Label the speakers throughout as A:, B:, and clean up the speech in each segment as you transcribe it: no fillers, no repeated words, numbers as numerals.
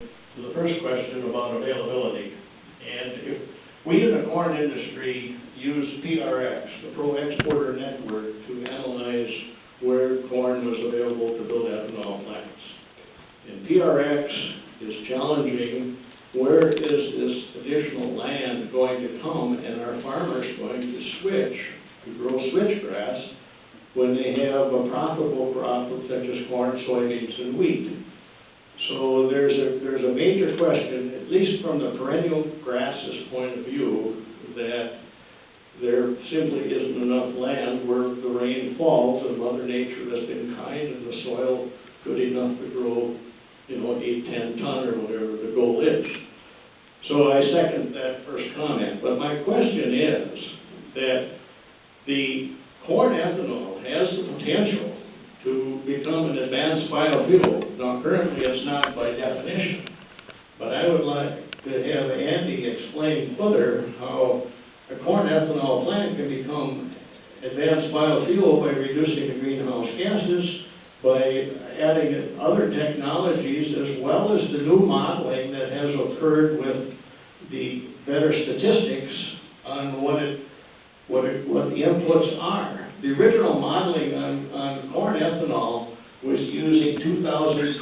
A: To the first question about availability. And if we in the corn industry use PRX, the Pro Exporter Network, to analyze where corn was available to build ethanol plants. And PRX is challenging where is this additional land going to come, and are farmers going to switch to grow switchgrass when they have a profitable crop such as corn, soybeans, and wheat. So there's a major question, at least from the perennial grasses point of view, that there simply isn't enough land where the rain falls and Mother Nature has been kind and the soil good enough to grow, 8, 10 ton or whatever the goal is. So I second that first comment. But my question is that the corn ethanol has the potential to become an advanced biofuel. Now, currently it's not by definition, but I would like to have Andy explain further how a corn ethanol plant can become advanced biofuel by reducing the greenhouse gases, by adding other technologies, as well as the new modeling that has occurred with the better statistics on what the inputs are. The original modeling on corn ethanol was using 2000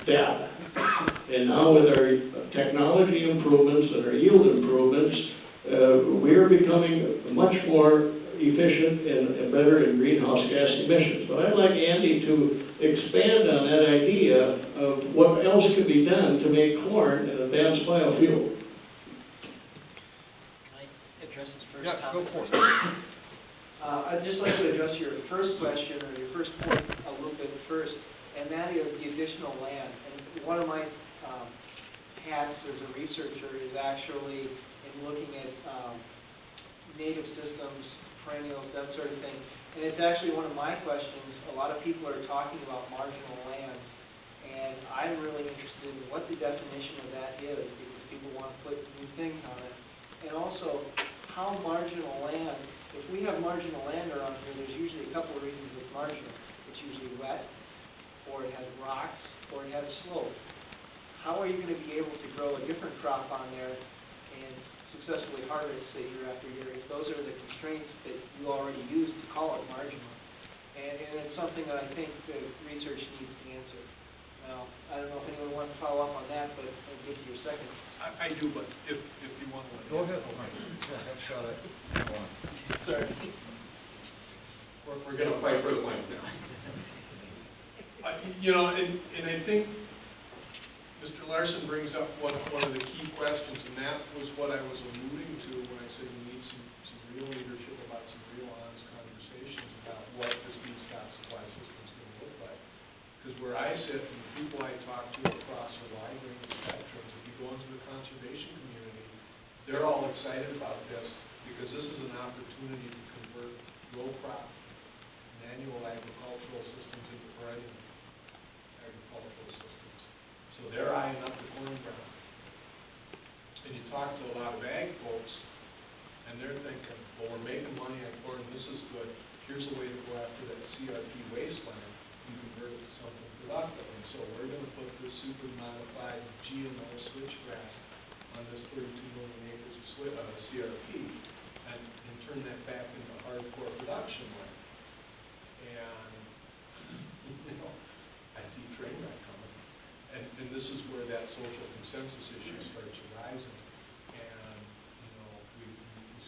A: data. And now with our technology improvements and our yield improvements, we are becoming much more efficient and better in greenhouse gas emissions. But I'd like Andy to expand on that idea of what else could be done to make corn an advanced biofuel.
B: Can I address this first?
C: Yeah, go for it.
B: I'd just like to address your first question, or your first point, a little bit first, and that is the additional land. And one of my hats as a researcher is actually in looking at native systems, perennials, that sort of thing. And it's actually one of my questions. A lot of people are talking about marginal land, and I'm really interested in what the definition of that is, because people want to put new things on it. And also, how marginal land, if we have marginal land around here, there's usually a couple of reasons it's marginal. It's usually wet, or it has rocks, or it has slope. How are you going to be able to grow a different crop on there and successfully harvest it year after year if those are the constraints that you already used to call it marginal? And it's something that I think the research needs to answer. Now, I don't know if anyone wants to follow up on that, but I'll give you a second.
C: I do, but if you want to.
D: Go ahead. Yeah, have a shot at it. Go on.
B: Sorry.
C: We're going to fight for the mic now. And I think Mr. Larson brings up one of the key questions, and that was what I was alluding to when I said we need some real leadership about some real honest conversations about what this feedstock supply system is going to look like. Because where I sit and the people I talk to across a wide range of spectrums, if you go into the conservation community, they're all excited about this because this is an opportunity to convert row crop manual agricultural systems into perennial agricultural systems. So they're eyeing up the corn ground. And you talk to a lot of ag folks, and they're thinking, well, we're making money on corn, this is good. Here's a way to go after that CRP wasteland and convert it to something productive. And so we're going to put this super modified GMO switchgrass on this 32 million acres of CRP and turn that back into hardcore production land. And, I see a train wreck coming. And this is where that social consensus issue starts arising. And, we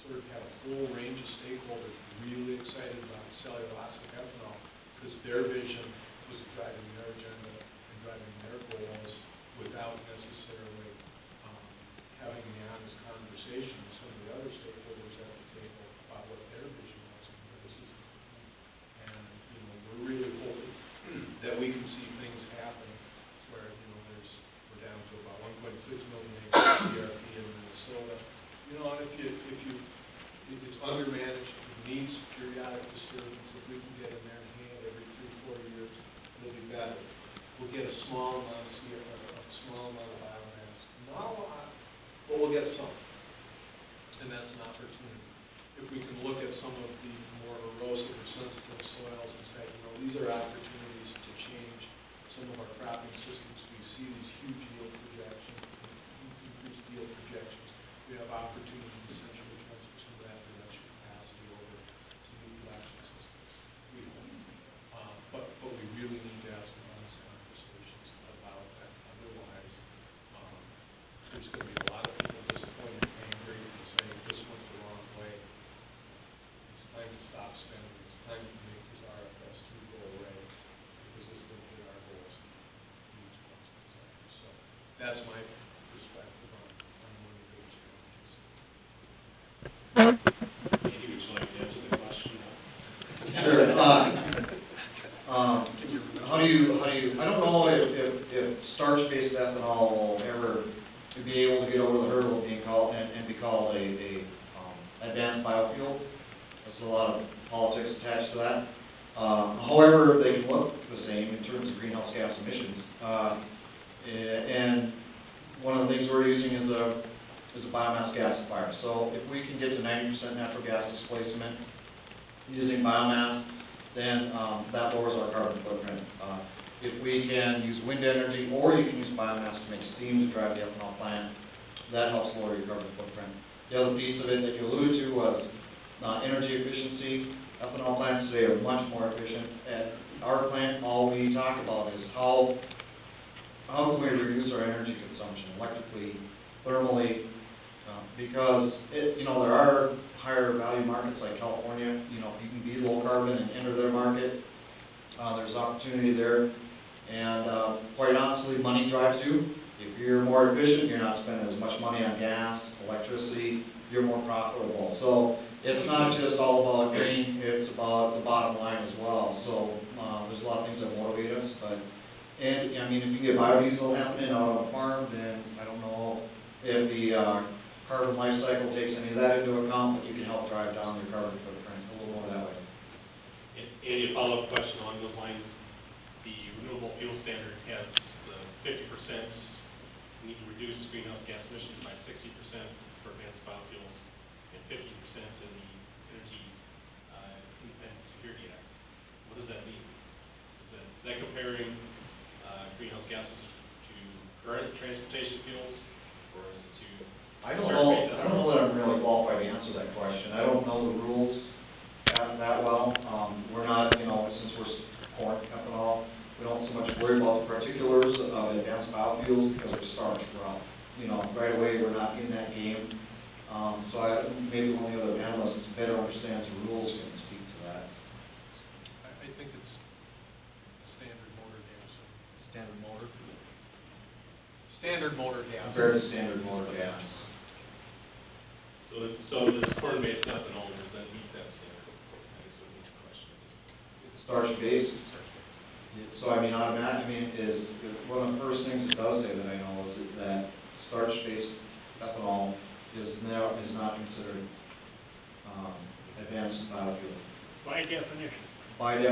C: sort of have a whole range of stakeholders really excited about cellulosic ethanol because their vision was driving their agenda and driving their goals without necessarily having the honest conversation with some of the other stakeholders at the table about what their vision was and where this is going. And, we're really hoping that we can see things happen where, we're down to about 1.6 million acres of CRP in Minnesota. And it's undermanaged, it needs periodic disturbance. If we can get in there and hand every 3-4 years, it'll be better. We'll get a small amount of biomass. Not a lot, but we'll get some. And that's an opportunity. If we can look at some of the more erosive or sensitive soils and say, these are opportunities to change some of our cropping systems to be see these huge yield projections, increased yield projections, we have opportunity to essentially transfer some of that production capacity over to new production systems. We hope. But we really need to have some honest conversations about that. Otherwise, there's going to be a lot of people disappointed and angry and saying this went the wrong way. It's time to stop spending. It's time to make this RFS 2 go away because this will hit our goals and needs once and exactly. So that's my perspective on one of the big challenges.
E: Andy, would you like to answer the question?
F: Sure. How do you, I don't know if starch-based ethanol will ever be able to get over the hurdle of being called, and be called a advanced biofuel. There's a lot of politics attached to that. However, they can look the same in terms of greenhouse gas emissions. And one of the things we're using is a biomass gasifier. So if we can get to 90% natural gas displacement using biomass, then that lowers our carbon footprint. If we can use wind energy, or you can use biomass to make steam to drive the ethanol plant, that helps lower your carbon footprint. The other piece of it that you alluded to was energy efficiency. Ethanol plants today are much more efficient. At our plant, all we talk about is how can we reduce our energy consumption electrically, thermally, because there are higher value markets like California. You can be low carbon and enter their market. There's opportunity there, and quite honestly, money drives you. If you're more efficient, you're not spending as much money on gas, electricity. You're more profitable. So it's not just all about green; it's about the bottom line as well. So there's a lot of things that motivate us, and I mean, if you can get biodiesel happening out on a farm, then I don't know if the carbon life cycle takes any of that into account, but you can help drive down your carbon footprint a little more that way.
E: Andy, a follow-up question along those lines. The renewable fuel standard has the 50% need to reduce greenhouse gas emissions by 60% for advanced biofuels and 50% in the Energy Independent Security Act. What does that mean? Is that comparing greenhouse gases to current transportation fuels, or is it to?
F: I don't know that I'm really qualified to answer that question. I don't know the rules that well. We're not, since we're corn ethanol, we don't so much worry about the particulars of advanced biofuels because we're starch. Right away we're not in that game. So maybe one of the other panelists better understands the rules can speak to that.
C: I think it's standard motor gas.
F: Standard motor?
C: Standard motor gas.
F: Compared to standard motor gas.
E: So this corn-based ethanol, does that meet that standard? I guess would be the question.
F: It's starch-based. So is one of the first things it does say that I know is that starch-based ethanol is not considered advanced biofuel.
A: By definition.
F: By definition.